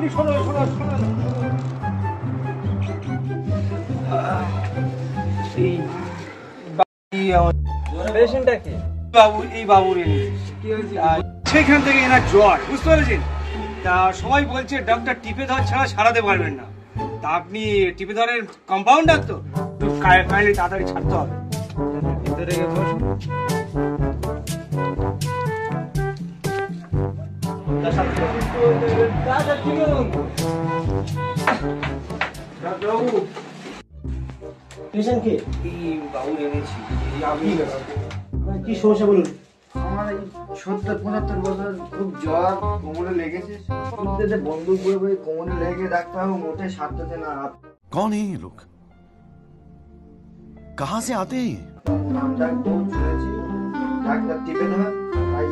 তুমি শোনো শোনো শোনো পেশেন্টটা কি বাবু? এই বাবুর কি হয়েছে? সেখান থেকে এনার জ্বর, বুঝতে পেরেছেন? তা সবাই বলছে ডক্টর টিপে ধর ছাড়া সারাতে পারবেন না। তা আপনি টিপে ধরের কম্পাউন্ডার তো কাইন্ডলি তাড়াতাড়ি ছাড়তে হবে। ভিতরে গিয়ে বসুন। কি সমস্যা বলুন? আমার এই 70-75 বছর খুব জ্বর, কোমরে লেগেছে। বন্দুক বয়ে কোমরে লেগে ডাক্তার মোটে সারতে না। कौन है ये लोग? कहाँ से आते हैं? নামটা বহুত শুনেছি, ডাক্তার টিপে ধর, তাই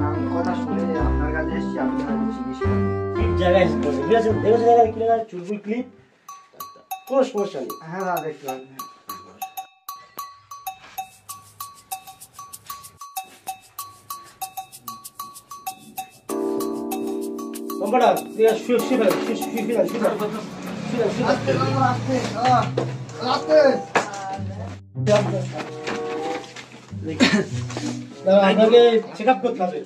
নাম কথা শুনে আপনার কাছে এসেছি। আপনার চিকিৎসা ঠিক জায়গায় দেখেছেন জায়গায় কি লেখা চুলবুল ক্লিপ, কোনো সমস্যা নেই। হ্যাঁ দাদা দেখলাম। কম্পাউন্ডার শুয়ে ফেলেন, আপনাকে চেক আপ করতে হবে।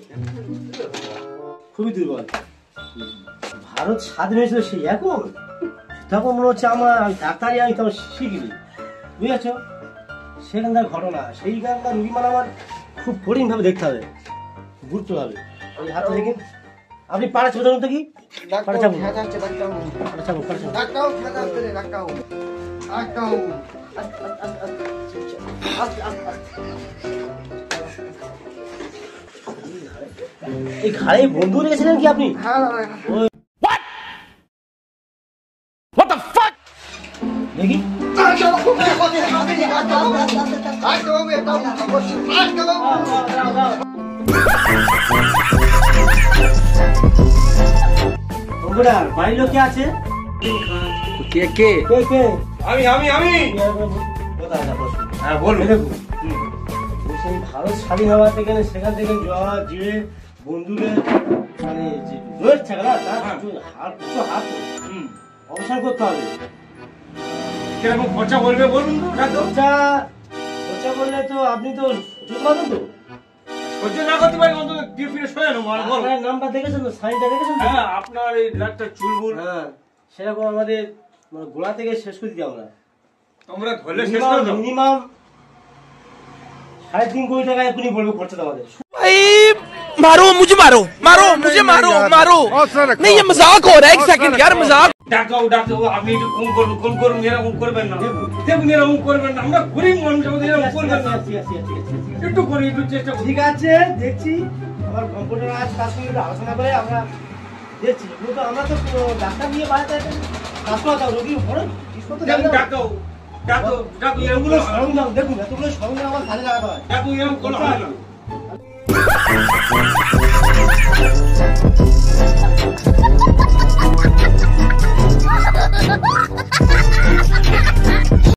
খুবই দুর্বল। ভারত স্বাধীন হয়েছিল সেই এখন, তখন মনে হচ্ছে আমার ডাক্তারি আমি তখন শিখিনি, বুঝেছ? সেখানকার ঘটনা, সেইখানকার রুগী মানে আমার খুব কঠিন ভাবে দেখতে হবে, গুরুত্ব হবে। ওই হাতে দেখে আপনি পাড়া ছোট তো কি এই ঘাড়ে বন্ধু রেখেছিলেন কি আপনি? দেখি বাড়ির লোক কে আছে? কে কে? আমি হ্যাঁ বলুন। সেই ভারত স্বাধীন হওয়ার থেকে সেখান থেকে জ্বর জিরে বন্ধুদের মানে রয়েছে না, তার হাত অবসান করতে হবে। কিরকম খরচা বলবে বলুন তো? খরচা বললে তো আপনি তো জোর পাবেন তো, সহ্য না করতে পারি, অন্তত দিয়ে ফিরে সরে নেবো। আপনার নামটা দেখেছেন তো, সাইনটা দেখেছেন তো? হ্যাঁ, আপনার এই ডাক্তার চুলবুল। হ্যাঁ, সেরকম আমাদের মানে গোড়া থেকে শেষ করে দিই আমরা। তোমরা ধরলে শেষ করে দাও। মিনিমাম 3.5 কোটি টাকা এখনই বলবো খরচা আমাদের। मारो मुझे, मारो मारो मुझे, मारो मारो। नहीं ये मजाक हो रहा है, एक सेकंड यार, मजाक। ডাক্তার আপনি একটু কম করুন, এরকম করবেন না। দেখুন এরকম করবেন না, আমরা গরিব মানুষ, আমাদের এরকম করবেন না। একটু করি, একটু চেষ্টা করি। ঠিক আছে, দেখছি আমার কম্পিউটার আজ তার সঙ্গে একটু আলোচনা করে আমরা দেখছি। কিন্তু আমরা তো ডাক্তার নিয়ে বাড়িতে কাজ করা রোগী বড় এগুলো সরঞ্জাম দেখুন, এতগুলো সরঞ্জাম আমার কাজে লাগাতে হয়। এরকম কোনো হয় না। Ha ha ha ha!